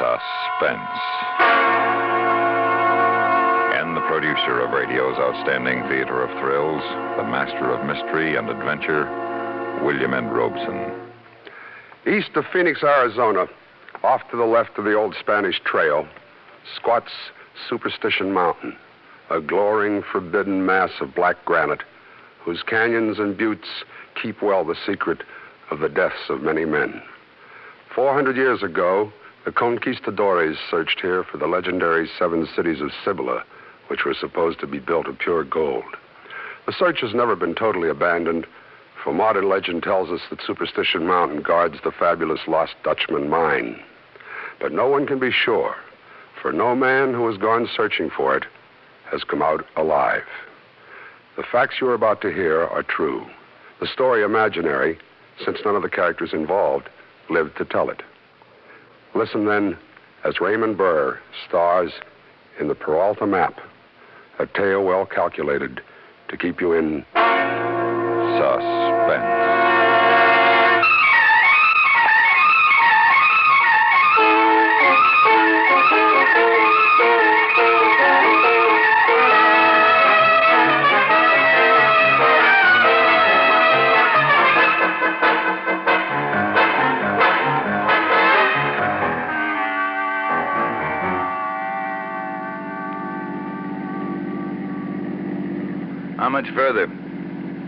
Suspense. And the producer of radio's outstanding theater of thrills, the master of mystery and adventure, William N. Robeson. East of Phoenix, Arizona, off to the left of the old Spanish Trail, squats Superstition Mountain, a glowering, forbidden mass of black granite whose canyons and buttes keep well the secret of the deaths of many men. 400 years ago, the conquistadores searched here for the legendary 7 cities of Cibola, which were supposed to be built of pure gold. The search has never been totally abandoned, for modern legend tells us that Superstition Mountain guards the fabulous Lost Dutchman mine. But no one can be sure, for no man who has gone searching for it has come out alive. The facts you are about to hear are true. The story imaginary, since none of the characters involved lived to tell it. Listen then as Raymond Burr stars in The Paralta Map, a tale well calculated to keep you in suspense. How much further?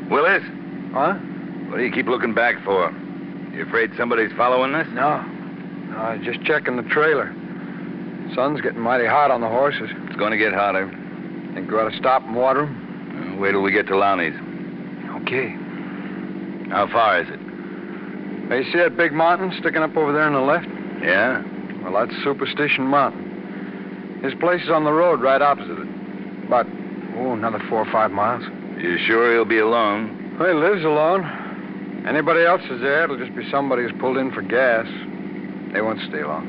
Willis? Huh? What do you keep looking back for? You afraid somebody's following us? No, just checking the trailer. Sun's getting mighty hot on the horses. It's going to get hotter. Think we ought to stop and water them? Wait till we get to Lowney's. Okay. How far is it? Hey, you see that big mountain sticking up over there on the left? Yeah? Well, that's Superstition Mountain. His place is on the road right opposite it. About, another 4 or 5 miles. You sure he'll be alone? Well, he lives alone. Anybody else is there, it'll just be somebody who's pulled in for gas. They won't stay long.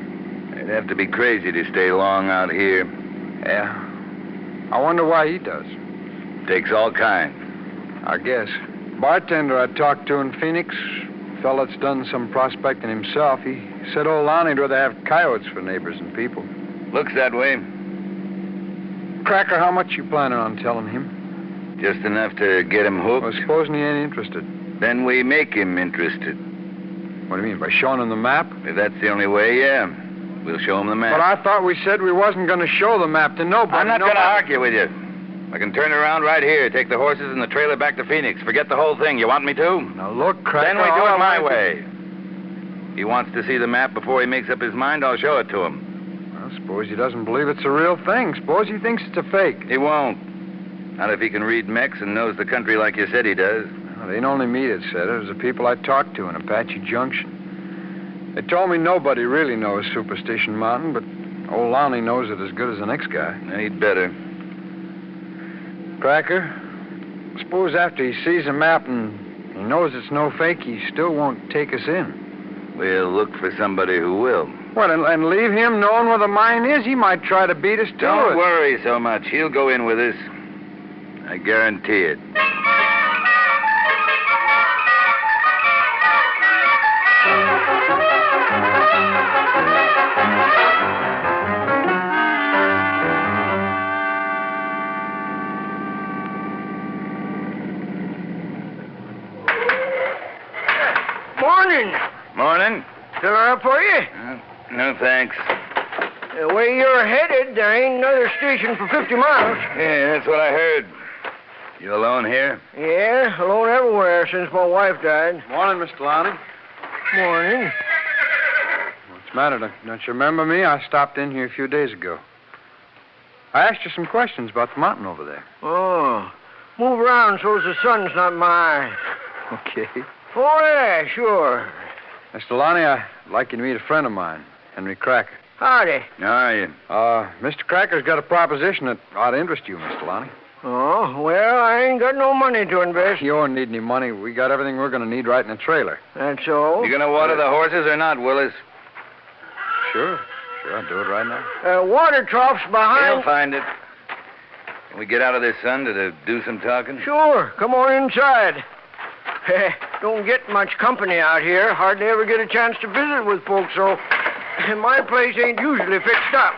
They'd have to be crazy to stay long out here. Yeah. I wonder why he does. Takes all kinds. I guess. Bartender I talked to in Phoenix, fella that's done some prospecting himself, he said old Lonnie'd rather have coyotes for neighbors than people. Looks that way. Cracker, how much you planning on telling him? Just enough to get him hooked. Well, supposing he ain't interested. Then we make him interested. What do you mean, by showing him the map? If that's the only way, yeah. We'll show him the map. But I thought we said we wasn't going to show the map to nobody. I'm not going to argue with you. I can turn around right here, take the horses and the trailer back to Phoenix. Forget the whole thing. You want me to? Now, look, Cracker... Then we do it my way. He wants to see the map before he makes up his mind, I'll show it to him. Well, suppose he doesn't believe it's a real thing. Suppose he thinks it's a fake. He won't. Not if he can read Mex and knows the country like you said he does. Well, it ain't only me that said it. It was the people I talked to in Apache Junction. They told me nobody really knows Superstition Mountain, but old Lonnie knows it as good as the next guy. He'd better. Cracker, suppose after he sees the map and he knows it's no fake, he still won't take us in. We'll look for somebody who will. What, and leave him knowing where the mine is? He might try to beat us to it. Don't worry so much. He'll go in with us. I guarantee it. Morning. Morning. Fill her up for you? No, thanks. The way you're headed, there ain't another station for 50 miles. Yeah, that's what I heard. You alone here? Yeah, alone everywhere since my wife died. Morning, Mr. Lonnie. Morning. What's the matter? Don't you remember me? I stopped in here a few days ago. I asked you some questions about the mountain over there. Oh, move around so's the sun's not in my eye. Okay. Oh, yeah, sure. Mr. Lonnie, I'd like you to meet a friend of mine, Henry Cracker. Howdy. How are you? Mr. Cracker's got a proposition that ought to interest you, Mr. Lonnie. Oh, well, I ain't got no money to invest. You don't need any money. We got everything we're going to need right in the trailer. That's so? You going to water the horses or not, Willis? Sure, I'll do it right now. Water trough's behind... He'll find it. Can we get out of this sun to do some talking? Sure. Come on inside. Don't get much company out here. Hardly ever get a chance to visit with folks, so My place ain't usually fixed up.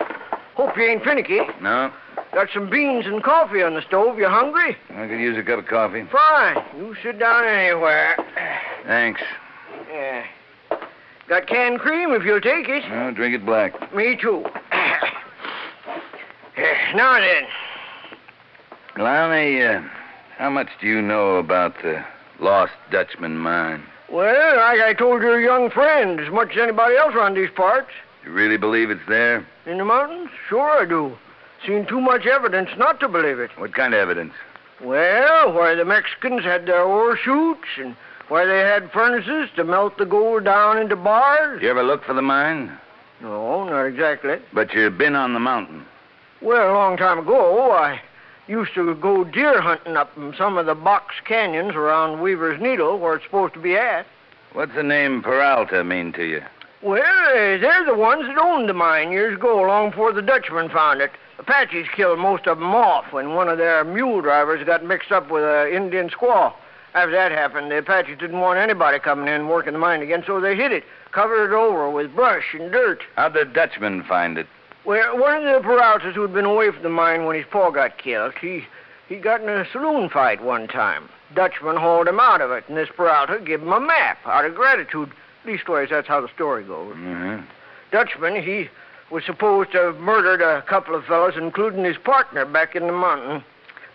Hope you ain't finicky. No? Got some beans and coffee on the stove. You hungry? I could use a cup of coffee. Fine. You sit down anywhere. Thanks. Yeah. Got canned cream if you'll take it. No, drink it black. Me too. Now then. Lowney, how much do you know about the Lost Dutchman mine? Well, like I told your young friend, as much as anybody else around these parts. You really believe it's there? In the mountains? Sure I do. Seen too much evidence not to believe it. What kind of evidence? Well, where the Mexicans had their ore chutes and where they had furnaces to melt the gold down into bars. You ever look for the mine? No, not exactly. But you've been on the mountain. Well, a long time ago, I used to go deer hunting up in some of the box canyons around Weaver's Needle, where it's supposed to be at. What's the name Peralta mean to you? Well, they're the ones that owned the mine years ago, long before the Dutchmen found it. Apaches killed most of them off when one of their mule drivers got mixed up with an Indian squaw. After that happened, the Apaches didn't want anybody coming in and working the mine again, so they hid it, covered it over with brush and dirt. How'd the Dutchman find it? Well, one of the Peraltas who'd been away from the mine when his paw got killed, he got in a saloon fight one time. Dutchman hauled him out of it, and this Peralta gave him a map out of gratitude. Leastways, that's how the story goes. Mm-hmm. Dutchman, he was supposed to have murdered a couple of fellows, including his partner back in the mountain.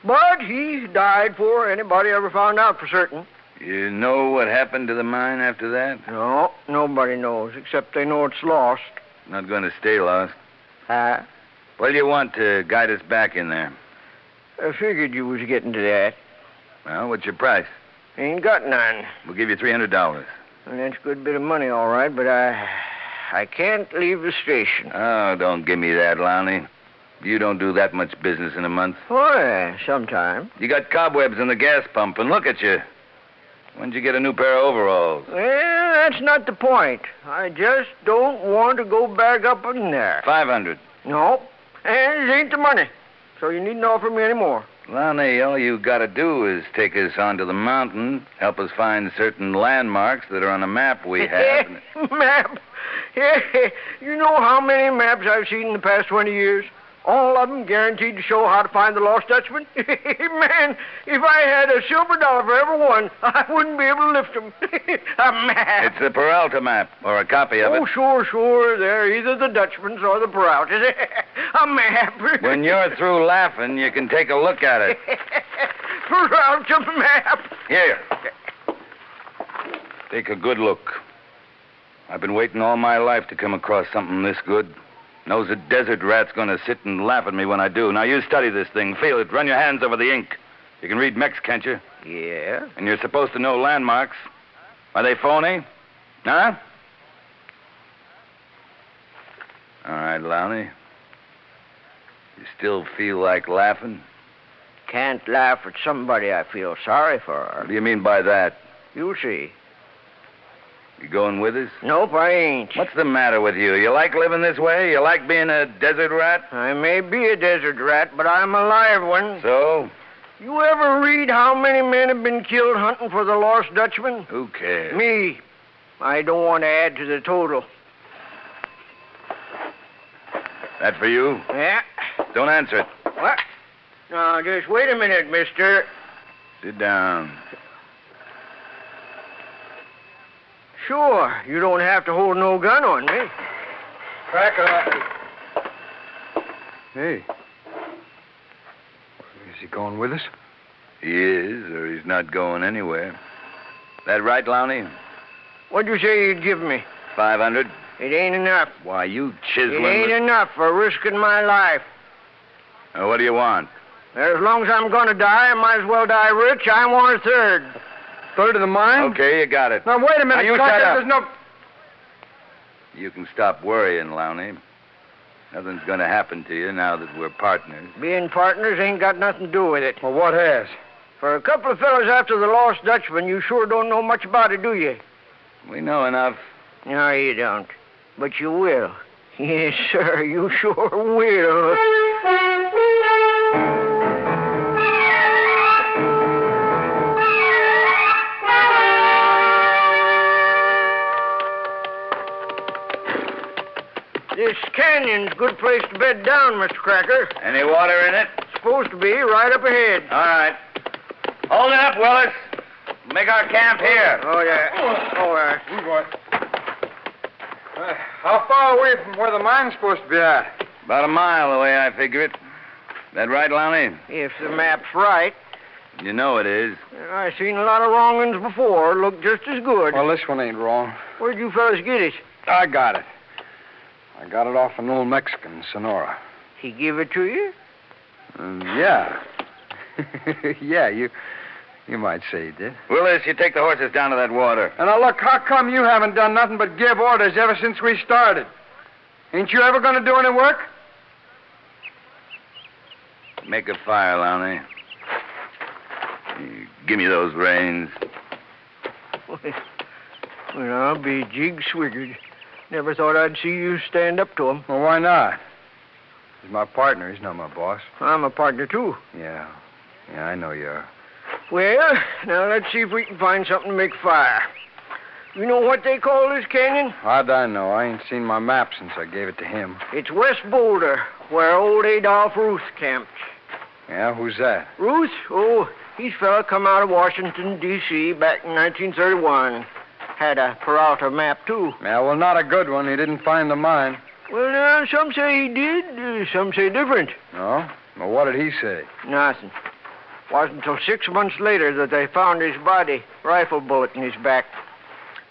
But he died before anybody ever found out for certain. You know what happened to the mine after that? No, nobody knows, except they know it's lost. Not going to stay lost. Huh? What do you want to guide us back in there? I figured you was getting to that. Well, what's your price? Ain't got none. We'll give you $300. And that's a good bit of money, all right, but I can't leave the station. Oh, don't give me that, Lowney. You don't do that much business in a month. Oh, yeah, sometime. You got cobwebs in the gas pump, and look at you. When'd you get a new pair of overalls? Well, that's not the point. I just don't want to go back up in there. 500. No, and it ain't the money, so you needn't offer me any more. Lowney, all you gotta do is take us onto the mountain, help us find certain landmarks that are on a map we have. Map? Yeah, you know how many maps I've seen in the past 20 years? All of them guaranteed to show how to find the lost Dutchman. Man, if I had a silver dollar for every one, I wouldn't be able to lift them. A map. It's the Peralta map, or a copy of it. Oh, sure. They're either the Dutchman's or the Peraltas. A map. When you're through laughing, you can take a look at it. Peralta map. Here. Take a good look. I've been waiting all my life to come across something this good. Knows a desert rat's going to sit and laugh at me when I do. Now, you study this thing. Feel it. Run your hands over the ink. You can read Mex, can't you? Yeah. And you're supposed to know landmarks. Are they phony? Huh? All right, Lowney. You still feel like laughing? Can't laugh at somebody I feel sorry for. What do you mean by that? You'll see. You going with us? Nope, I ain't. What's the matter with you? You like living this way? You like being a desert rat? I may be a desert rat, but I'm a live one. So? You ever read how many men have been killed hunting for the lost Dutchman? Who cares? Me. I don't want to add to the total. That for you? Yeah? Don't answer it. What? Now, just wait a minute, mister. Sit down. Sure, you don't have to hold no gun on me. Crack off. Hey. Is he going with us? He is, or he's not going anywhere. That right, Lowney? What'd you say you'd give me? 500? It ain't enough. Why, you chiseling... It ain't enough for risking my life. What do you want? As long as I'm going to die, I might as well die rich. I want a third. Third of the mine? Okay, you got it. Now, wait a minute. Now, you Scott, shut up. There's no... You can stop worrying, Lowney. Nothing's going to happen to you now that we're partners. Being partners ain't got nothing to do with it. Well, what has? For a couple of fellows after the lost Dutchman, you sure don't know much about it, do you? We know enough. No, you don't. But you will. Yes, sir, you sure will. This canyon's a good place to bed down, Mr. Cracker. Any water in it? Supposed to be right up ahead. All right. Hold it up, Willis. Make our camp here. Oh, yeah. All right. How far away from where the mine's supposed to be at? About a mile the way I figure it. That right, Lonnie? If the map's right. You know it is. I've seen a lot of wrong ones before. Look just as good. Well, this one ain't wrong. Where'd you fellas get it? I got it. I got it off an old Mexican in Sonora. He give it to you? Yeah. Yeah, you might say he did. Willis, you take the horses down to that water. And now, look, how come you haven't done nothing but give orders ever since we started? Ain't you ever going to do any work? Make a fire, Lonnie. Give me those reins. Well, I'll be jig-swiggered. Never thought I'd see you stand up to him. Well, why not? He's my partner. He's not my boss. I'm a partner, too. Yeah, I know you are. Well, now let's see if we can find something to make fire. You know what they call this canyon? How'd I know? I ain't seen my map since I gave it to him. It's West Boulder, where old Adolph Ruth camped. Yeah, who's that? Ruth? Oh, he's a fella come out of Washington, D.C. back in 1931. Had a Paralta map, too. Yeah, well, not a good one. He didn't find the mine. Well, some say he did, some say different. No? Well, what did he say? Nothing. Wasn't until 6 months later that they found his body, rifle bullet in his back.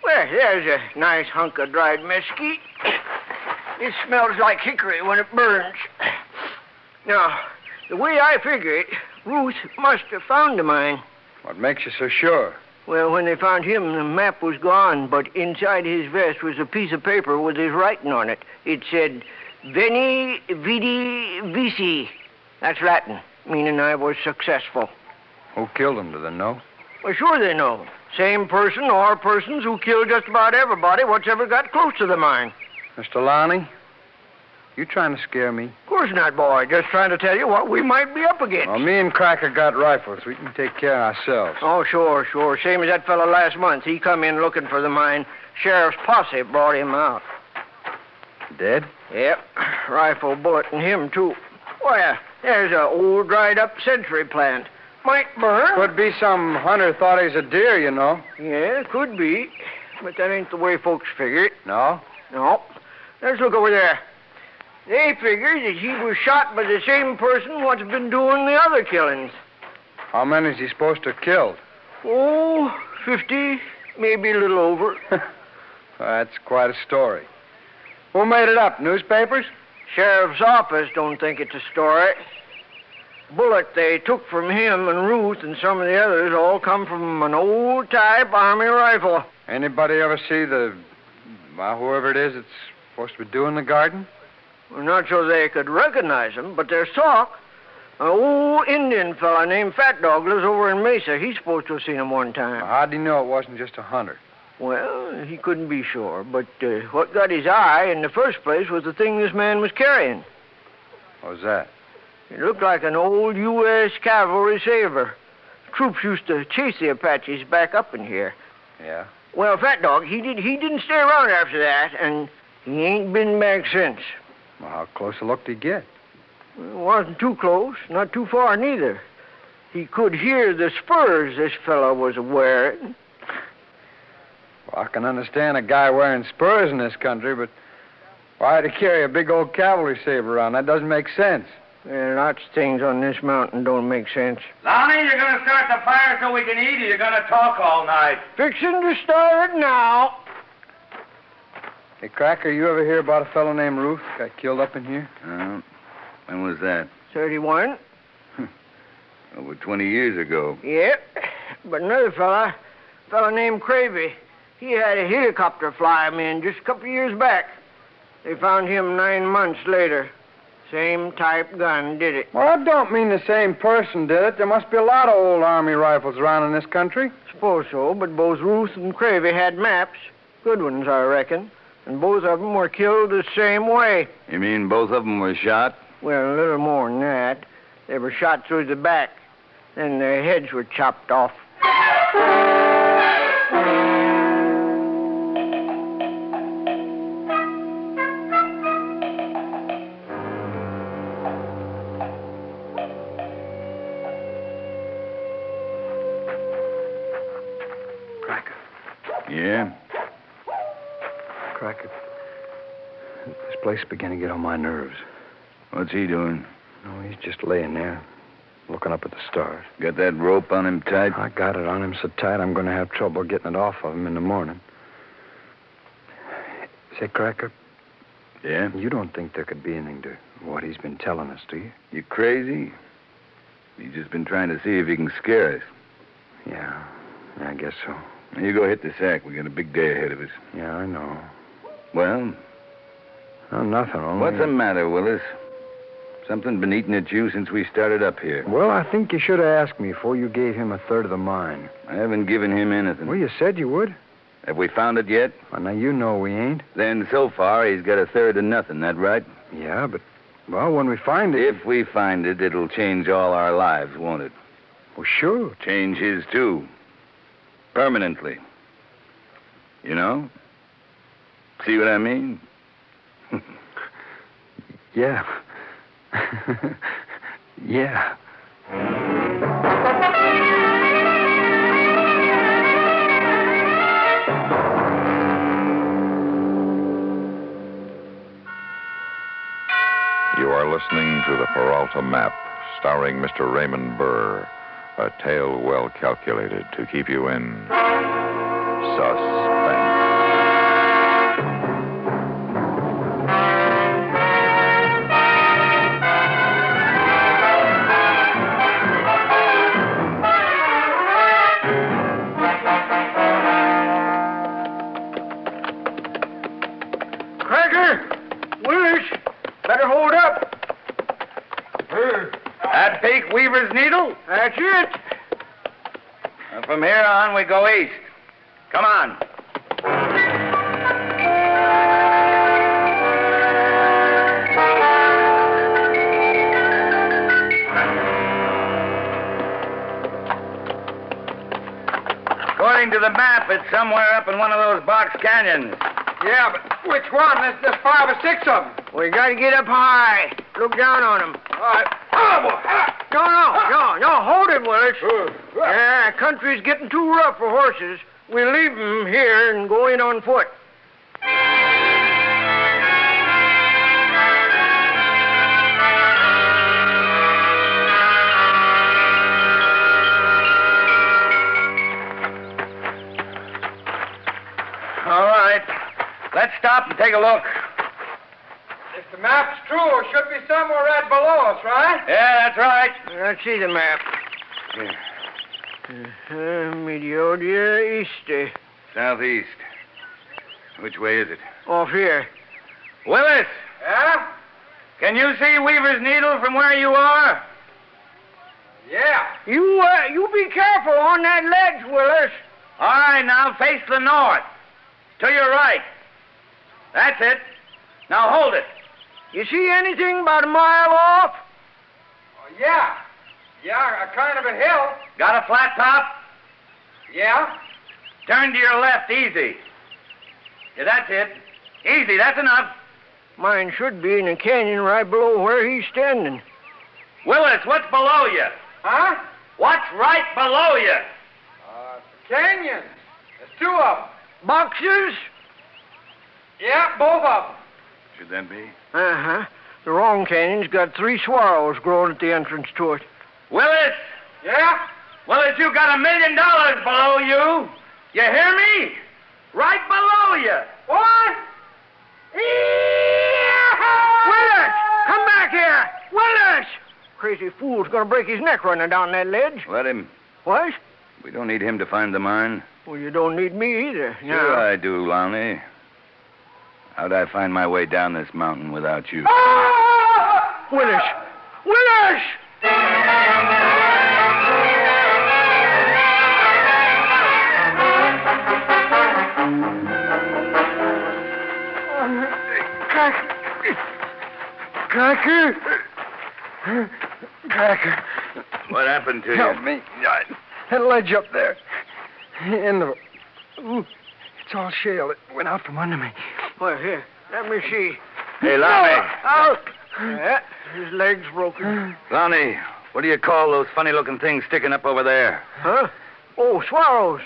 Well, there's a nice hunk of dried mesquite. It smells like hickory when it burns. Now, the way I figure it, Ruth must have found the mine. What makes you so sure? Well, when they found him, the map was gone, but inside his vest was a piece of paper with his writing on it. It said, Veni, Vidi, Vici. That's Latin, meaning I was successful. Who killed him, do they know? Well, sure they know. Same person or persons who killed just about everybody what's ever got close to the mine. Mr. Lonnie, you trying to scare me? Of course not, boy. Just trying to tell you what we might be up against. Well, me and Cracker got rifles. We can take care of ourselves. Oh, sure. Same as that fellow last month. He come in looking for the mine. Sheriff's posse brought him out. Dead? Yep. Rifle bullet in him, too. Well, there's a old dried-up century plant. Might burn. Could be some hunter thought he was a deer, you know. Yeah, it could be. But that ain't the way folks figure it. No? No. Let's look over there. They figure that he was shot by the same person what's been doing the other killings. How many is he supposed to have killed? Oh, 50, maybe a little over. That's quite a story. Who made it up? Newspapers? Sheriff's office don't think it's a story. Bullet they took from him and Ruth and some of the others all come from an old-type Army rifle. Anybody ever see whoever it is that's supposed to be doing the garden? Well, not so they could recognize him, but there's talk. An old Indian fella named Fat Dog lives over in Mesa. He's supposed to have seen him one time. Well, how'd he know it wasn't just a hunter? Well, he couldn't be sure, but what got his eye in the first place was the thing this man was carrying. What was that? It looked like an old U.S. cavalry saber. Troops used to chase the Apaches back up in here. Yeah? Well, Fat Dog, he didn't stay around after that, and he ain't been back since. Well, how close a look did he get? It wasn't too close, not too far neither. He could hear the spurs this fellow was wearing. Well, I can understand a guy wearing spurs in this country, but why'd he carry a big old cavalry saber around? That doesn't make sense. Well, lots of things on this mountain don't make sense. Lonnie, you're going to start the fire so we can eat, or you're going to talk all night? Fixing to start it now. Hey, Cracker, you ever hear about a fellow named Ruth got killed up in here? When was that? 31. Over 20 years ago. Yep. But another fella named Cravey, he had a helicopter fly him in just a couple of years back. They found him 9 months later. Same type gun did it. Well, that don't mean the same person did it. There must be a lot of old Army rifles around in this country. Suppose so, but both Ruth and Cravey had maps. Good ones, I reckon. And both of them were killed the same way. You mean both of them were shot? Well, a little more than that. They were shot through the back. Then their heads were chopped off. Yeah? Cracker, this place is beginning to get on my nerves. What's he doing? No, he's just laying there, looking up at the stars. Got that rope on him tight? I got it on him so tight I'm going to have trouble getting it off of him in the morning. Say, Cracker, Yeah? you don't think there could be anything to what he's been telling us, do you? You crazy? He's just been trying to see if he can scare us. Yeah, I guess so. Now, you go hit the sack. We got a big day ahead of us. Yeah, I know. Well, Oh, nothing. Only... what's the matter, Willis? Something been eating at you since we started up here. Well, I think you should have asked me before you gave him a third of the mine. I haven't given him anything. Well, you said you would. Have we found it yet? Well, now you know we ain't. Then, so far, he's got a third of nothing, that right? Yeah, but, well, when we find it... If we find it, it'll change all our lives, won't it? Well, sure. Change his, too. Permanently. You know? See what I mean? Yeah. Yeah. You are listening to The Peralta Map, starring Mr. Raymond Burr, a tale well calculated to keep you in suspense. Cracker! Willis! Better hold up. That peak Weaver's Needle? That's it. And from here on, we go east. Come on. According to the map, it's somewhere up in one of those box canyons. Yeah, but which one? There's 5 or 6 of them. We gotta get up high. Look down on them. All right. No, hold it, Willis. Yeah, country's getting too rough for horses. We'll leave them here and go in on foot. All right. Let's stop and take a look. If the map's true, it should be somewhere right below us, right? Yeah, that's right. Let's see the map. Meteodia East. Southeast. Which way is it? Off here. Willis, Yeah? can you see Weaver's Needle from where you are? Yeah. You be careful on that ledge, Willis. All right, now face the north. To your right. That's it. Now hold it. You see anything about a mile off? Yeah. Yeah, a kind of a hill. Got a flat top? Yeah. Turn to your left, easy. Yeah, that's it. Easy, that's enough. Mine should be in a canyon right below where he's standing. Willis, what's below you? Huh? What's right below you? Canyons. There's 2 of them. Boxes? Yeah, both of them. Should that be? Uh-huh. The wrong canyon's got 3 swallows growing at the entrance to it. Willis! Yeah? Willis, you got $1 million below you. You hear me? Right below you. What? Willis! Come back here! Willis! Crazy fool's gonna break his neck running down that ledge. Let him. What? We don't need him to find the mine. Well, you don't need me either. Sure I do, Lonnie. How'd I find my way down this mountain without you? Willis! Willis! Cracker. What happened to you? Help me. That ledge up there. In the... Ooh, it's all shale. It went out from under me. Well, here, let me see. Hey, Lonnie. Out! Yeah, his leg's broken. Lonnie, what do you call those funny-looking things sticking up over there? Huh? Oh, swallows.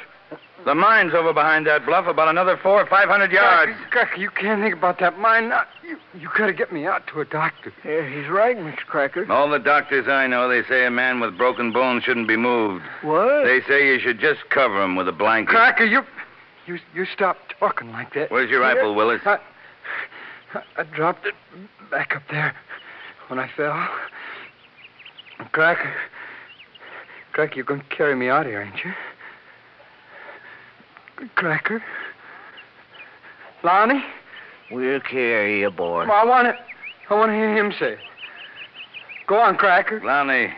The mine's over behind that bluff, about another 400 or 500 yards. Cracker, you can't think about that mine now. You gotta get me out to a doctor. Yeah, he's right, Mr. Cracker. All the doctors I know, they say a man with broken bones shouldn't be moved. What? They say you should just cover him with a blanket. Cracker, you stop talking like that. Where's your rifle, Willis? I dropped it back up there when I fell. Cracker, you're going to carry me out here, ain't you? Cracker? Lonnie? We'll carry you, boy. Well, I want to hear him say it. Go on, Cracker. Lonnie,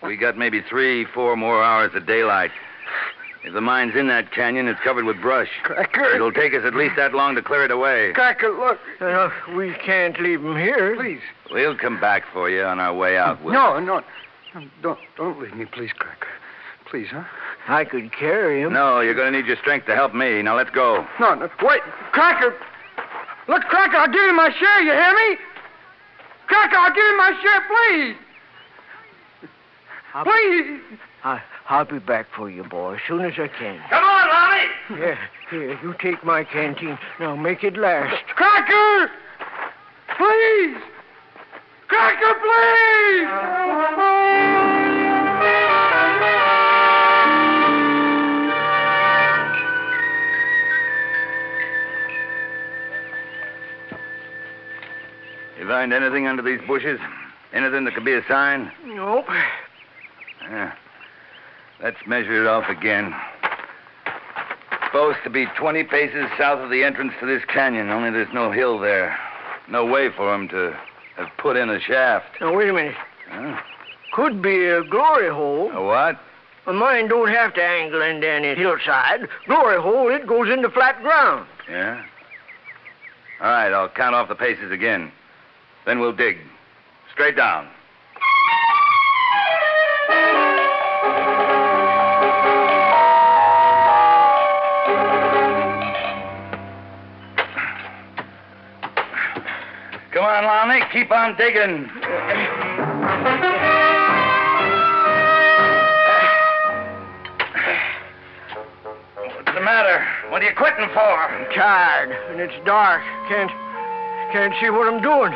we got maybe 3-4 more hours of daylight. If the mine's in that canyon, it's covered with brush. Cracker. It'll take us at least that long to clear it away. Cracker, look. We can't leave him here. Please. We'll come back for you on our way out, Willis. No. Don't leave me, please, Cracker. Please, huh? I could carry him. No, you're going to need your strength to help me. Now, let's go. No, wait. Cracker. Look, Cracker, I'll give you my share, you hear me? Cracker, I'll give you my share, please. Please. I'll be back for you, boy, as soon as I can. Come on, Lonnie! Yeah, here, you take my canteen. Now, make it last. Cracker! Please! Cracker, please! You find anything under these bushes? Anything that could be a sign? Nope. Yeah. Let's measure it off again. Supposed to be 20 paces south of the entrance to this canyon, only there's no hill there. No way for him to have put in a shaft. Now, wait a minute. Huh? Could be a glory hole. A what? A mine don't have to angle into any hillside. Glory hole, it goes into flat ground. Yeah? All right, I'll count off the paces again. Then we'll dig. Straight down. Come on, Lonnie. Keep on digging. What's the matter? What are you quitting for? I'm tired, and it's dark. Can't see what I'm doing.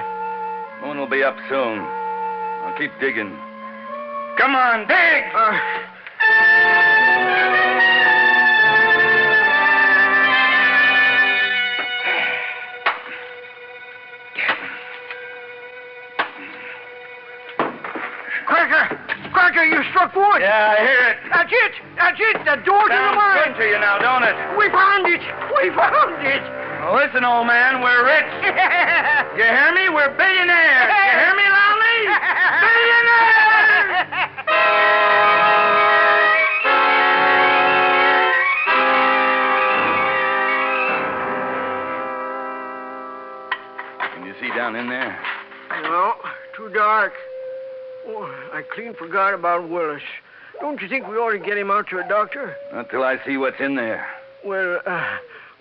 Moon will be up soon. I'll keep digging. Come on, dig! Cracker, you struck wood. Yeah, I hear it. That's it. The door to the Sounds mine. good to you now, don't it? We found it. Well, listen, old man, we're rich. You hear me? We're billionaires. You hear me, Lonnie? Billionaires! Can you see down in there? No, too dark. Oh, I clean forgot about Willis. Don't you think we ought to get him out to a doctor? Not till I see what's in there. Well,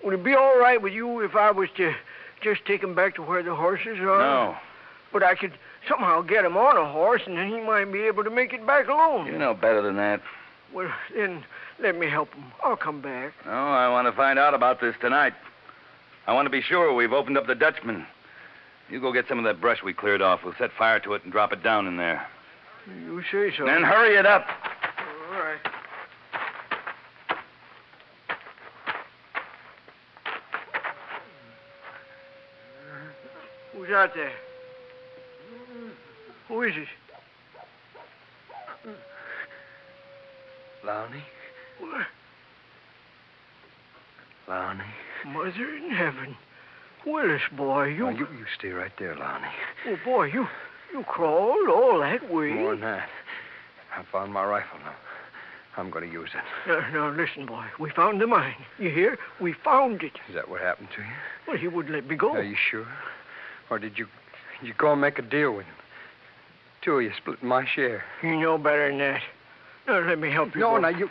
would it be all right with you if I was to just take him back to where the horses are? No. But I could somehow get him on a horse, and then he might be able to make it back alone. You know better than that. Well, then let me help him. I'll come back. No, I want to find out about this tonight. I want to be sure we've opened up the Dutchman. You go get some of that brush we cleared off. We'll set fire to it and drop it down in there. You say so. Then hurry it up. All right. Who's out there? Who is it? Lonnie? What? Lonnie? Mother in heaven. Willis, boy, you... Oh, you stay right there, Lonnie. Oh, boy, you crawled all that way. More than that. I found my rifle now. I'm going to use it. Now, listen, boy. We found the mine. You hear? We found it. Is that what happened to you? Well, he wouldn't let me go. Are you sure? Or did you go and make a deal with him? Two of you splitting my share. You know better than that. Now, let me help you. No, boy. now you...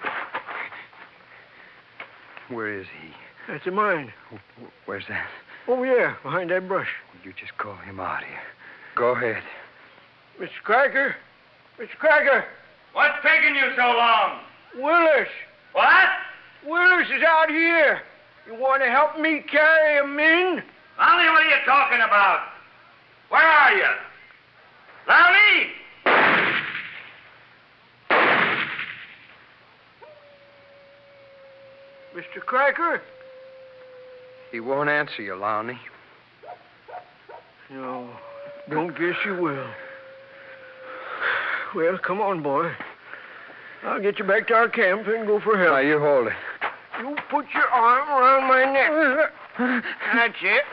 Where is he? That's the mine. Where's that? Over there, behind that brush. You just call him out here. Go ahead. Mr. Cracker? Mr. Cracker? What's taking you so long? Willis! What? Willis! is out here. You want to help me carry him in? Lowney, what are you talking about? Where are you? Lowney! Mr. Cracker? He won't answer you, Lowney. No, don't guess you will. Well, come on, boy. I'll get you back to our camp and go for help. Now, you hold it. You put your arm around my neck. That's it.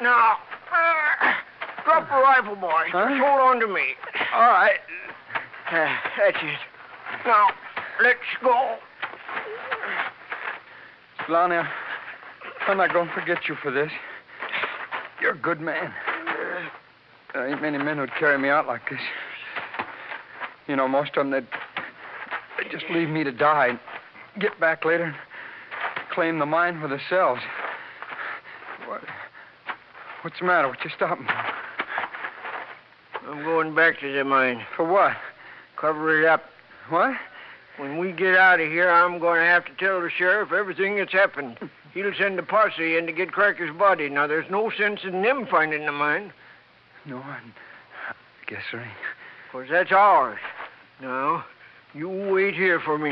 Now, drop the rifle, boy. Huh? Just hold on to me. All right. That's it. Now, let's go. Lowney, I'm not going to forget you for this. You're a good man. There ain't many men who'd carry me out like this. You know, most of them, they'd just leave me to die and get back later and claim the mine for themselves. What's the matter? What you stopping for? I'm going back to the mine. For what? Cover it up. What? When we get out of here, I'm going to have to tell the sheriff everything that's happened. He'll send a posse in to get Cracker's body. Now, there's no sense in them finding the mine. No, I guess there ain't. Of course, that's ours. Now, you wait here for me.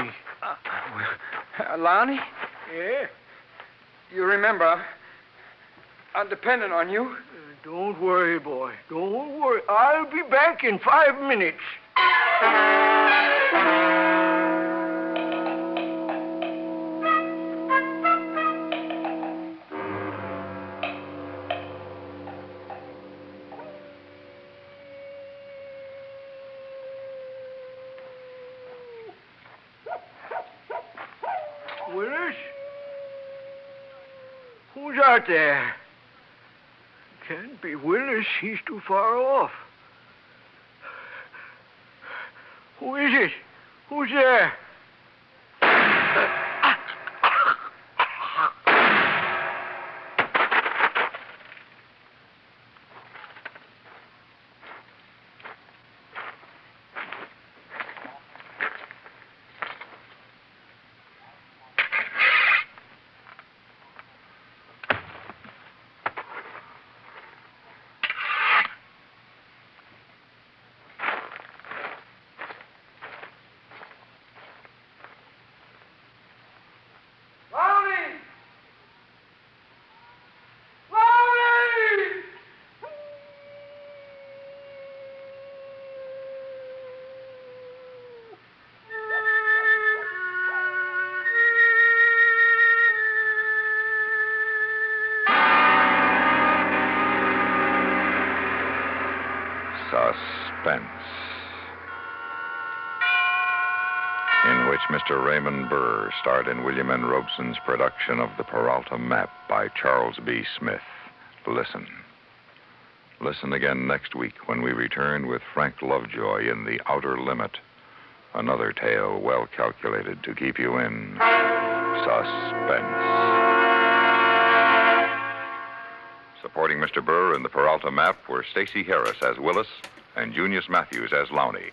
Lowney, Yeah? you remember, I'm dependent on you. Don't worry, boy. Don't worry. I'll be back in 5 minutes. Willis? Who's out there? Can't be Willis. He's too far off. Who is it? Who's there? Suspense, in which Mr. Raymond Burr starred in William N. Robeson's production of The Paralta Map by Charles B. Smith. Listen. Listen again next week when we return with Frank Lovejoy in The Outer Limit, another tale well calculated to keep you in suspense. Supporting Mr. Burr in The Paralta Map were Stacey Harris as Willis and Junius Matthews as Lowney.